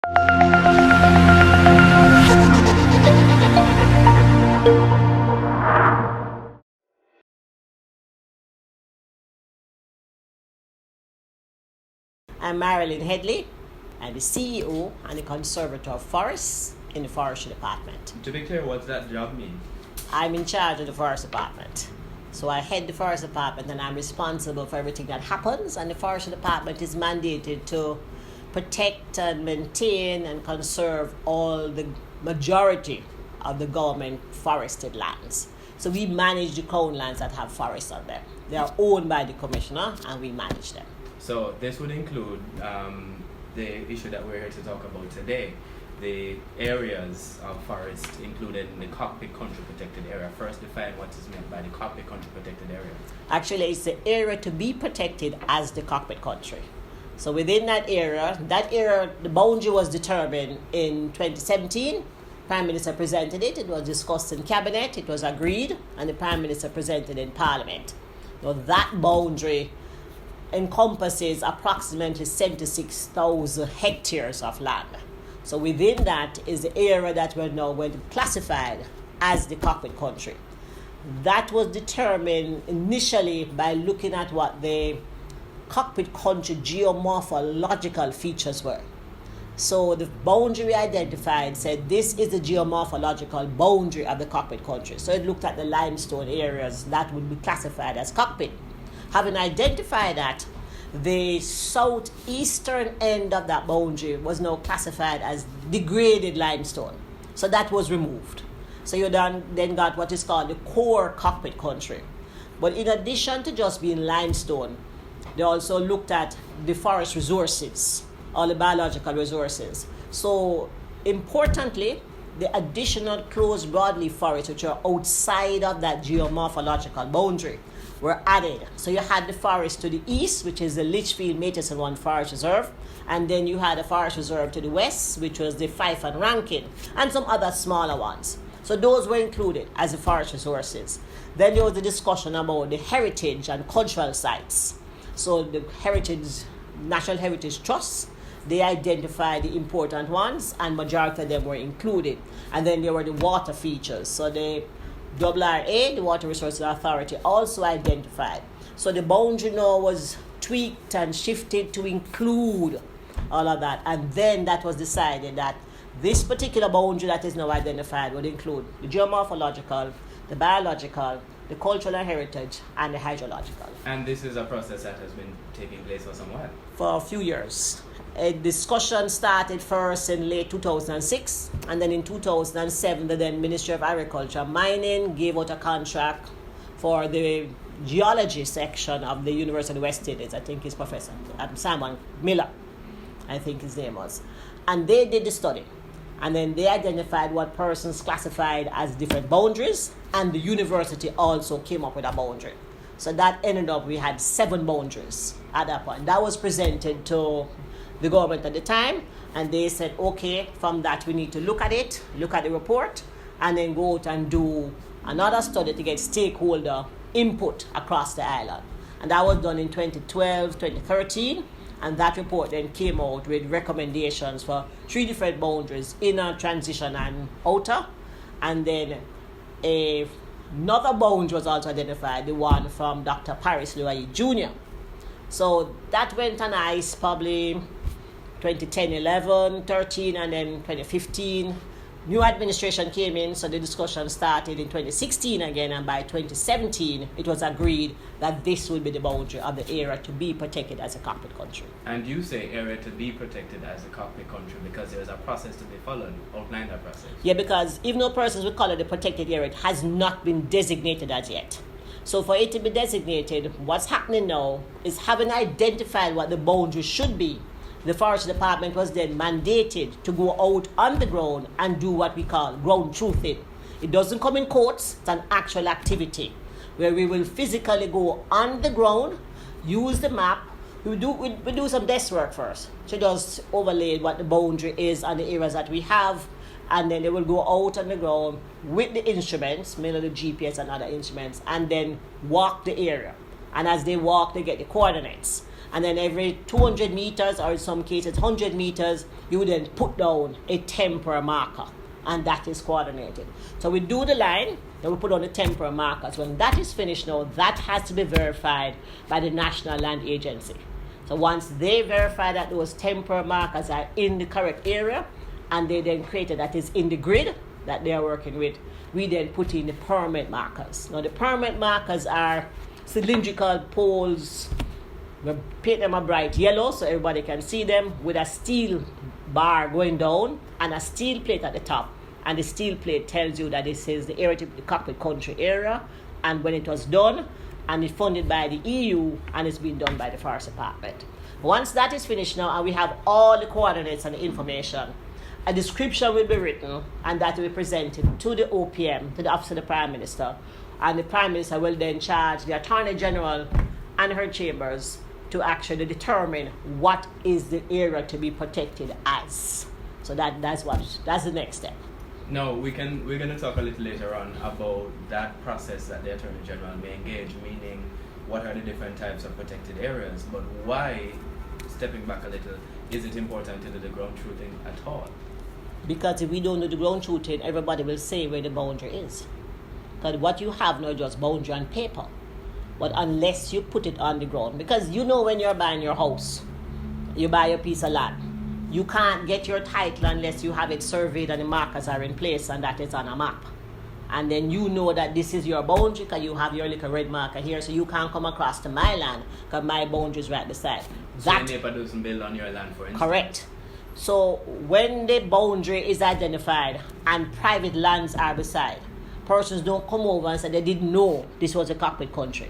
I'm Marilyn Headley. I'm the CEO and the Conservator of Forests in the Forestry Department. To be clear, what's that job mean? I'm in charge of the Forest Department. So I head the Forest Department and I'm responsible for everything that happens, and the Forestry Department is mandated to protect and maintain and conserve all the majority of the government forested lands. So we manage the crown lands that have forests on them. They are owned by the Commissioner and we manage them. So this would include the issue that we're here to talk about today, the areas of forest included in the Cockpit Country Protected Area. First, define what is meant by the Cockpit Country Protected Area. Actually, it's the area to be protected as the Cockpit Country. So within that area, the boundary was determined in 2017. Prime Minister presented it. It was discussed in Cabinet. It was agreed, and the Prime Minister presented in Parliament. So that boundary encompasses approximately 76,000 hectares of land. So within that is the area that we're now going to classify as the Cockpit Country. That was determined initially by looking at what the Cockpit Country geomorphological features were. So the boundary we identified said this is the geomorphological boundary of the Cockpit Country. So it looked at the limestone areas that would be classified as Cockpit. Having identified that, the southeastern end of that boundary was now classified as degraded limestone. So that was removed. So you then got what is called the core Cockpit Country. But in addition to just being limestone, they also looked at the forest resources, all the biological resources. So importantly, the additional closed broadleaf forests, which are outside of that geomorphological boundary, were added. So you had the forest to the east, which is the Litchfield Matheson One Forest Reserve, and then you had a forest reserve to the west, which was the Fife and Rankin, and some other smaller ones. So those were included as the forest resources. Then there was the discussion about the heritage and cultural sites. So the National Heritage Trust, they identified the important ones, and majority of them were included. And then there were the water features. So the WRA, the Water Resources Authority, also identified. So the boundary now was tweaked and shifted to include all of that. And then that was decided that this particular boundary that is now identified would include the geomorphological, the biological, the cultural heritage, and the hydrological. And this is a process that has been taking place for some while? For a few years. A discussion started first in late 2006, and then in 2007, the then Ministry of Agriculture and Mining gave out a contract for the geology section of the University of West Indies. I think it's Professor Simon Miller, I think his name was. And they did the study. And then they identified what persons classified as different boundaries, and the university also came up with a boundary. So that ended up, we had 7 boundaries at that point. That was presented to the government at the time, and they said, okay, from that we need to look at it, look at the report, and then go out and do another study to get stakeholder input across the island. And that was done in 2012, 2013, and that report then came out with recommendations for 3 different boundaries: inner, transition, and outer. And then another boundary was also identified, the one from Dr. Paris Louis Jr. So that went on ice probably 2010, 11, 13, and then 2015. New administration came in, so the discussion started in 2016 again, and by 2017, it was agreed that this would be the boundary of the area to be protected as a Cockpit Country. And you say area to be protected as a Cockpit Country because there's a process to be followed. Outline that process. Yeah, because even though persons would call it the protected area, it has not been designated as yet. So for it to be designated, what's happening now is, having identified what the boundary should be, the Forestry Department was then mandated to go out on the ground and do what we call ground truthing. It doesn't come in quotes, it's an actual activity where we will physically go on the ground, use the map. We do some desk work first to just overlay what the boundary is and the areas that we have, and then they will go out on the ground with the instruments, mainly the GPS and other instruments, and then walk the area. And as they walk, they get the coordinates. And then every 200 meters, or in some cases 100 meters, you would then put down a temporary marker, and that is coordinated. So we do the line, then we put on the temporary markers. When that is finished now, that has to be verified by the National Land Agency. So once they verify that those temporary markers are in the correct area, and they then created that is in the grid that they are working with, we then put in the permanent markers. Now the permanent markers are cylindrical poles. We paint them a bright yellow so everybody can see them, with a steel bar going down and a steel plate at the top. And the steel plate tells you that this is the area, the Cockpit Country area, and when it was done, and it's funded by the EU, and it's been done by the Forestry Department. Once that is finished now, and we have all the coordinates and the information, a description will be written, and that will be presented to the OPM, to the Office of the Prime Minister, and the Prime Minister will then charge the Attorney General and her chambers to actually determine what is the area to be protected as. So that's the next step. No, we're going to talk a little later on about that process that the Attorney General may engage, meaning what are the different types of protected areas, but why, stepping back a little, is it important to do the ground truthing at all? Because if we don't do the ground truthing, everybody will say where the boundary is. Because what you have now is just boundary on paper. But unless you put it on the ground, because you know when you're buying your house, you buy a piece of land, you can't get your title unless you have it surveyed and the markers are in place and that is on a map. And then you know that this is your boundary because you have your little red marker here, so you can't come across to my land because my boundary is right beside. So your neighbor doesn't build on your land, for instance? Correct. So when the boundary is identified and private lands are beside, persons don't come over and say they didn't know this was a Cockpit Country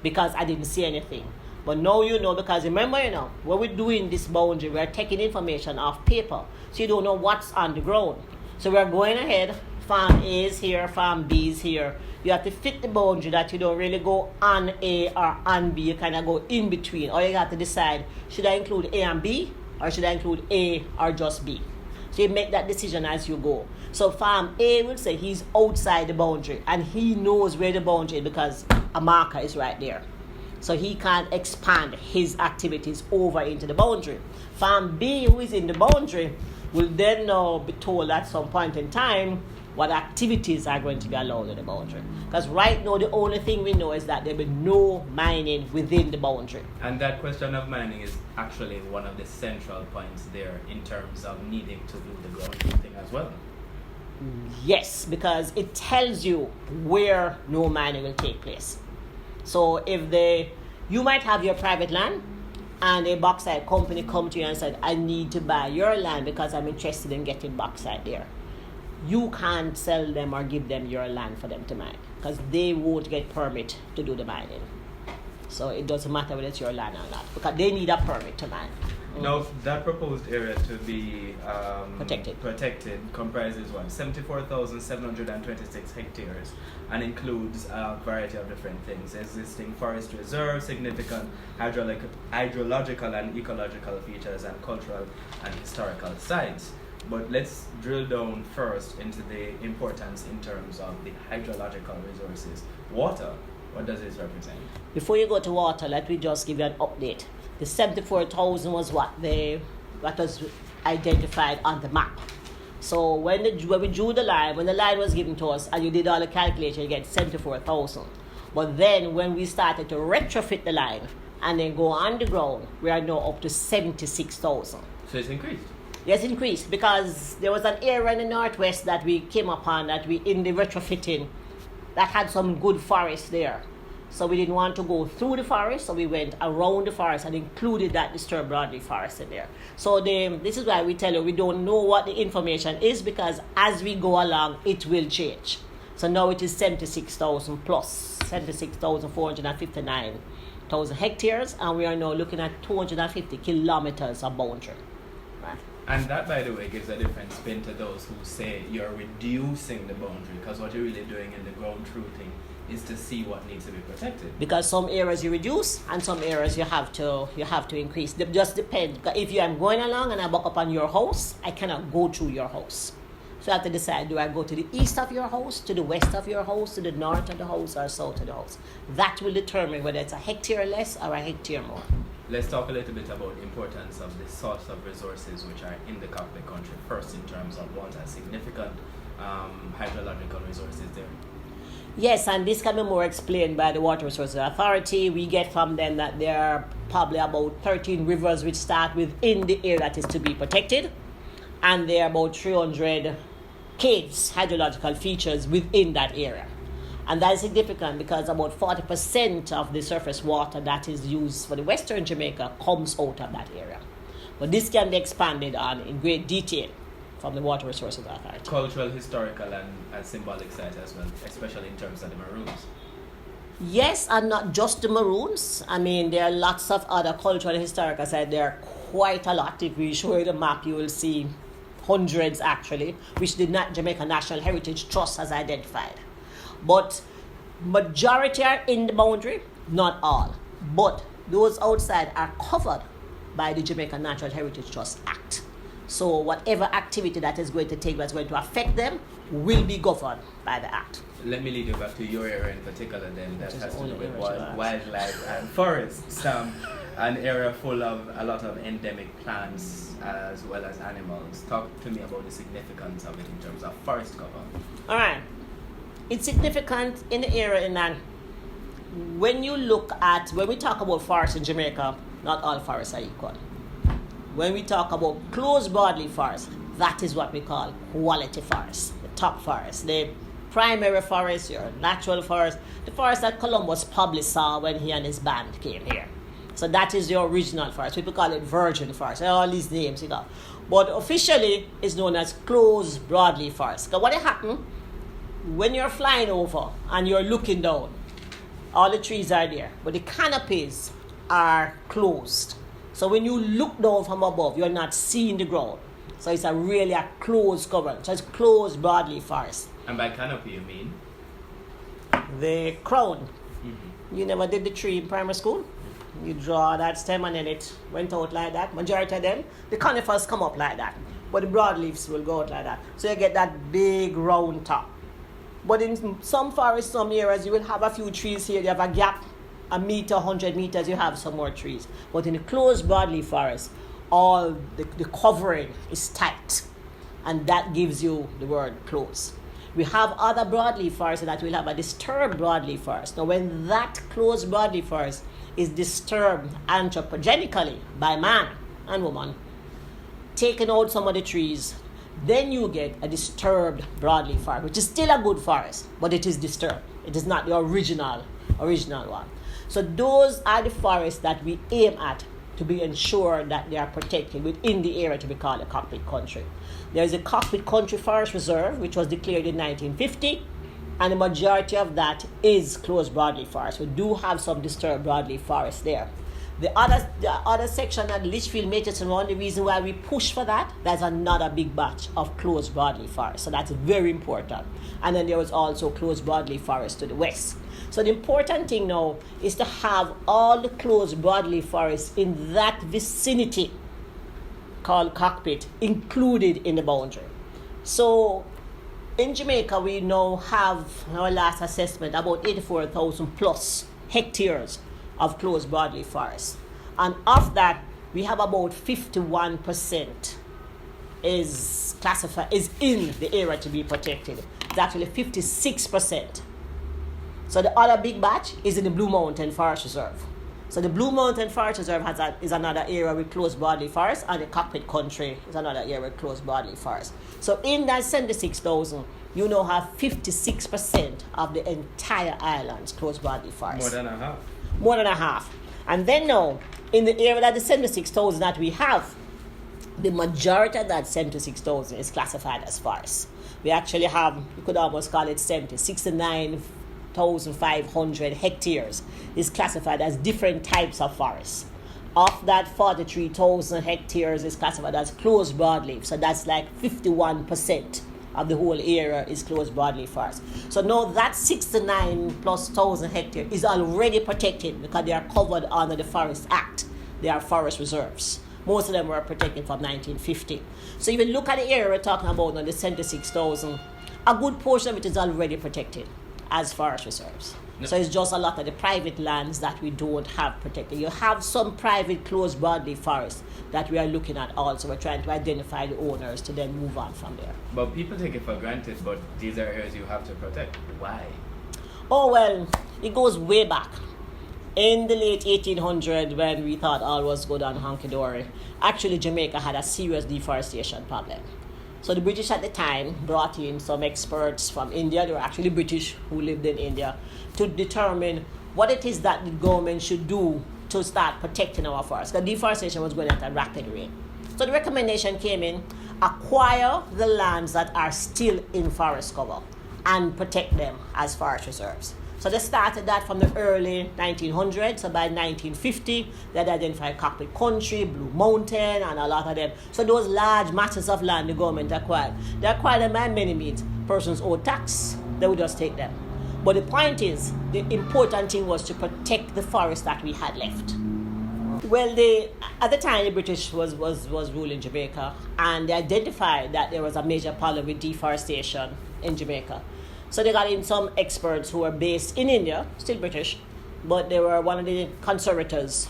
because I didn't see anything. But now you know, because remember, when we're doing this boundary, we're taking information off paper. So you don't know what's on the ground. So we're going ahead, farm A is here, farm B is here. You have to fit the boundary that you don't really go on A or on B. You kind of go in between. Or you have to decide, should I include A and B? Or should I include A or just B? So you make that decision as you go. So farm A will say he's outside the boundary and he knows where the boundary is because a marker is right there. So he can't expand his activities over into the boundary. Farm B, who is in the boundary, will then be told at some point in time what activities are going to be allowed in the boundary. Because right now the only thing we know is that there will be no mining within the boundary. And that question of mining is actually one of the central points there in terms of needing to do the ground truthing as well. Yes, because it tells you where no mining will take place. So if you might have your private land and a bauxite company come to you and said, I need to buy your land because I'm interested in getting bauxite there. You can't sell them or give them your land for them to mine because they won't get permit to do the mining. So it doesn't matter whether it's your land or not because they need a permit to mine. Now, that proposed area to be protected comprises 74,726 hectares and includes a variety of different things: existing forest reserves, significant hydrological and ecological features, and cultural and historical sites. But let's drill down first into the importance in terms of the hydrological resources. Water, what does this represent? Before you go to water, let me just give you an update. The 74,000 was what was identified on the map. So when we drew the line, when the line was given to us and you did all the calculation, you get 74,000. But then when we started to retrofit the line and then go underground, we are now up to 76,000. So it's increased? Yes, it increased because there was an area in the northwest that we came upon that we, in the retrofitting, that had some good forest there. So we didn't want to go through the forest, so we went around the forest and included that disturbed broadleaf forest in there. So this is why we tell you we don't know what the information is because as we go along, it will change. So now it is 76,000 plus, 76,459 hectares, and we are now looking at 250 kilometers of boundary. Right. And that, by the way, gives a different spin to those who say you're reducing the boundary because what you're really doing in the ground truthing is to see what needs to be protected. Because some areas you reduce and some areas you have to increase. It just depends. If I'm going along and I walk up on your house, I cannot go through your house. So I have to decide, do I go to the east of your house, to the west of your house, to the north of the house, or south of the house? That will determine whether it's a hectare less or a hectare more. let's talk a little bit about the importance of the source of resources which are in the Cockpit Country. First, in terms of what are significant hydrological resources there. Yes, and this can be more explained by the Water Resources Authority. We get from them that there are probably about 13 rivers which start within the area that is to be protected, and there are about 300 caves, hydrological features within that area. And that is significant because about 40% of the surface water that is used for the Western Jamaica comes out of that area. But this can be expanded on in great detail from the Water Resources Authority. Cultural, historical, and symbolic sites as well, especially in terms of the maroons. Yes, and not just the maroons. I mean, there are lots of other cultural and historical sites. There are quite a lot. If we show you the map, you will see hundreds actually, which the Jamaica National Heritage Trust has identified. But majority are in the boundary, not all. But those outside are covered by the Jamaica Natural Heritage Trust Act. So whatever activity that is going to take that's going to affect them will be governed by the Act. Let me lead you back to your area in particular then, that has to do with area wildlife and forests. An area full of a lot of endemic plants as well as animals. Talk to me about the significance of it in terms of forest cover. All right. It's significant in the area in that when we talk about forests in Jamaica, not all forests are equal. When we talk about close broadleaf forest, that is what we call quality forest, the top forest, the primary forest, your natural forest, the forest that Columbus probably saw when he and his band came here. So that is the original forest. People call it virgin forest. All these names, you know. But officially, it's known as close broadleaf forest. Because what happens when you're flying over and you're looking down, all the trees are there, but the canopies are closed. So when you look down from above, you're not seeing the ground. So it's really a closed cover. So it's closed broadleaf forest. And by canopy you mean? The crown. Mm-hmm. You never did the tree in primary school? You draw that stem and then it went out like that. Majority of them, the conifers come up like that. But the broadleaves will go out like that. So you get that big round top. But in some forests, some areas, you will have a few trees here. You have a gap, a meter, 100 meters, you have some more trees. But in the closed broadleaf forest, all the covering is tight. And that gives you the word close. We have other broadleaf forests that will have a disturbed broadleaf forest. Now, when that closed broadleaf forest is disturbed anthropogenically by man and woman, taking out some of the trees, then you get a disturbed broadleaf forest, which is still a good forest, but it is disturbed. It is not the original one. So those are the forests that we aim at to be ensured that they are protected within the area to be called a Cockpit Country. There is a Cockpit Country Forest Reserve, which was declared in 1950, and the majority of that is closed broadleaf forest. We do have some disturbed broadleaf forests there. The other section at Litchfield, Matrix, and one, the reason why we push for that, there's another big batch of closed broadleaf forest. So that's very important. And then there was also closed broadleaf forest to the west. So the important thing now is to have all the closed broadleaf forests in that vicinity called Cockpit included in the boundary. So in Jamaica, we now have, our last assessment, about 84,000 plus hectares of closed broadleaf forest. And of that, we have about 51% is in the area to be protected. It's actually 56%. So the other big batch is in the Blue Mountain Forest Reserve. So the Blue Mountain Forest Reserve is another area with closed broadleaf forest, and the Cockpit Country is another area with closed broadleaf forest. So in that 76,000, you now have 56% of the entire island's closed broadleaf forest. More than a half. And then now, in the area that the 76,000 that we have, the majority of that 76,000 is classified as forest. We actually have, you could almost call it 69,500 hectares is classified as different types of forests. Of that, 43,000 hectares is classified as closed broadleaf. So that's like 51% of the whole area is closed broadleaf forest. So now that 69,000+ hectares is already protected because they are covered under the Forest Act. They are forest reserves. Most of them were protected from 1950. So if you look at the area we're talking about now, the 76,000, a good portion of it is already protected as forest reserves. No. So it's just a lot of the private lands that we don't have protected. You have some private closed broadleaf forests that we are looking at also. We're trying to identify the owners to then move on from there. But people take it for granted, but these are areas you have to protect. Why? Oh, well, it goes way back. In the late 1800s, when we thought all was good and hunky-dory, actually Jamaica had a serious deforestation problem. So the British at the time brought in some experts from India. They were actually British who lived in India to determine what it is that the government should do to start protecting our forests. Because deforestation was going at a rapid rate. So the recommendation came in, acquire the lands that are still in forest cover and protect them as forest reserves. So they started that from the early 1900s. So by 1950, they had identified Cockpit Country, Blue Mountain, and a lot of them. So those large masses of land the government acquired. They acquired them by many means. Persons owed tax, they would just take them. But the point is, the important thing was to protect the forest that we had left. Well, at the time, the British was ruling Jamaica, and they identified that there was a major problem with deforestation in Jamaica. So they got in some experts who were based in India, still British, but they were one or two conservators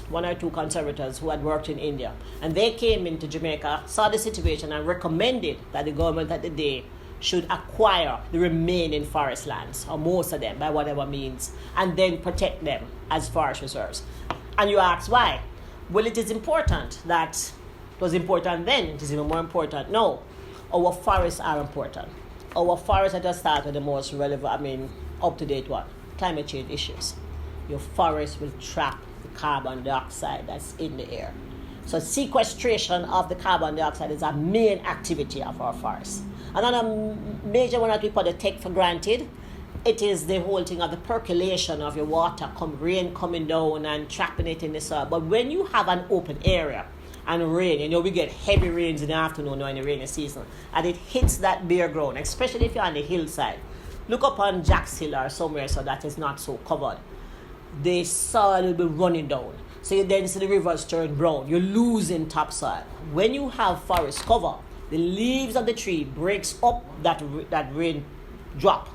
who had worked in India. And they came into Jamaica, saw the situation, and recommended that the government at the day should acquire the remaining forest lands, or most of them, by whatever means, and then protect them as forest reserves. And you ask why? Well, it is important that it was important then, it is even more important now. Our forests are important. Our forests at the start are the most relevant, up-to-date one. Climate change issues. Your forest will trap the carbon dioxide that's in the air. So sequestration of the carbon dioxide is a main activity of our forests. Another major one that people take for granted, it is the whole thing of the percolation of your water, rain coming down and trapping it in the soil. But when you have an open area, and rain, we get heavy rains in the afternoon or in the rainy season, and it hits that bare ground, especially if you're on the hillside. Look up on Jack's Hill or somewhere so that it's not so covered. The soil will be running down. So you then see the rivers turn brown. You're losing topsoil. When you have forest cover, the leaves of the tree breaks up that rain drop,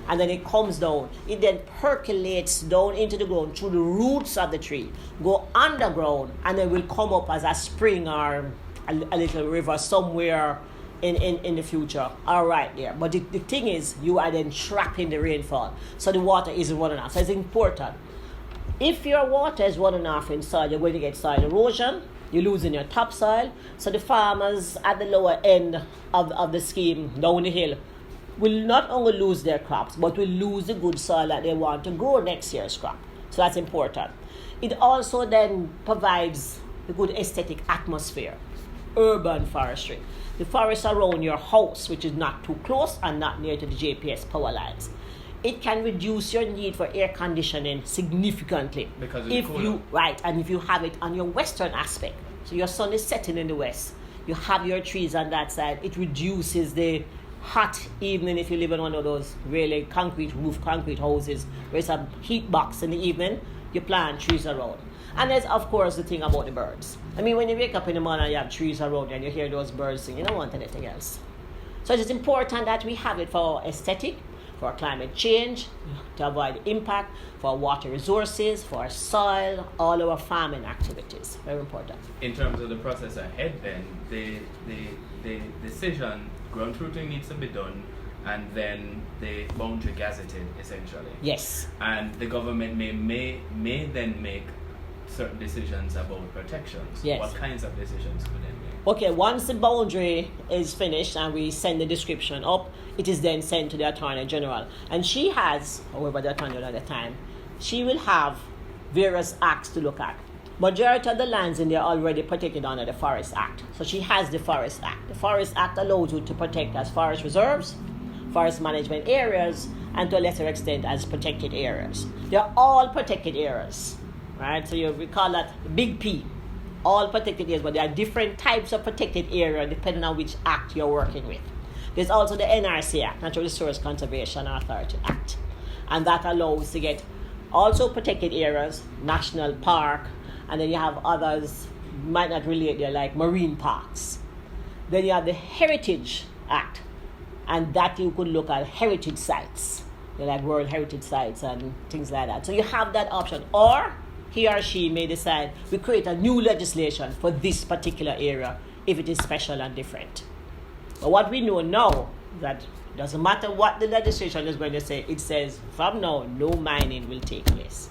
and then it comes down. It then percolates down into the ground through the roots of the tree, go underground, and then will come up as a spring or a little river somewhere in the future, or right there. But the thing is, you are then trapping the rainfall, so the water isn't running off. So it's important. If your water is running off in soil, you're going to get soil erosion, you're losing your topsoil. So the farmers at the lower end of the scheme, down the hill, will not only lose their crops, but will lose the good soil that they want to grow next year's crop. So that's important. It also then provides a good aesthetic atmosphere, urban forestry. The forest around your house, which is not too close and not near to the GPS power lines. It can reduce your need for air conditioning significantly. Because it's cooler. And if you have it on your western aspect, so your sun is setting in the west, you have your trees on that side, it reduces the hot evening if you live in one of those really concrete houses where it's a heat box in the evening. You plant trees around. And there's of course the thing about the birds. When you wake up in the morning and you have trees around you and you hear those birds sing, you don't want anything else. So it is important that we have it for aesthetic, for climate change, to avoid impact, for water resources, for soil, all our farming activities. Very important. In terms of the process ahead then, the decision, ground truthing needs to be done, and then the boundary gazetted essentially. Yes. And the government may then make certain decisions about protections. Yes. What kinds of decisions could they make? Okay, once the boundary is finished and we send the description up, it is then sent to the Attorney General. And she has, however the Attorney General at the time, she will have various acts to look at. Majority of the lands in there are already protected under the Forest Act. So she has the Forest Act. The Forest Act allows you to protect as forest reserves, forest management areas, and to a lesser extent as protected areas. They're all protected areas, right? So we call that big P, all protected areas, but there are different types of protected area depending on which act you're working with. There's also the NRC Act, Natural Resource Conservation Authority Act, and that allows to get also protected areas, national park, and then you have others, might not relate there, like marine parks. Then you have the Heritage Act, and that you could look at heritage sites, like World Heritage Sites and things like that. So you have that option. Or he or she may decide we create a new legislation for this particular area if it is special and different. But what we know now, that doesn't matter what the legislation is going to say, it says from now no mining will take place.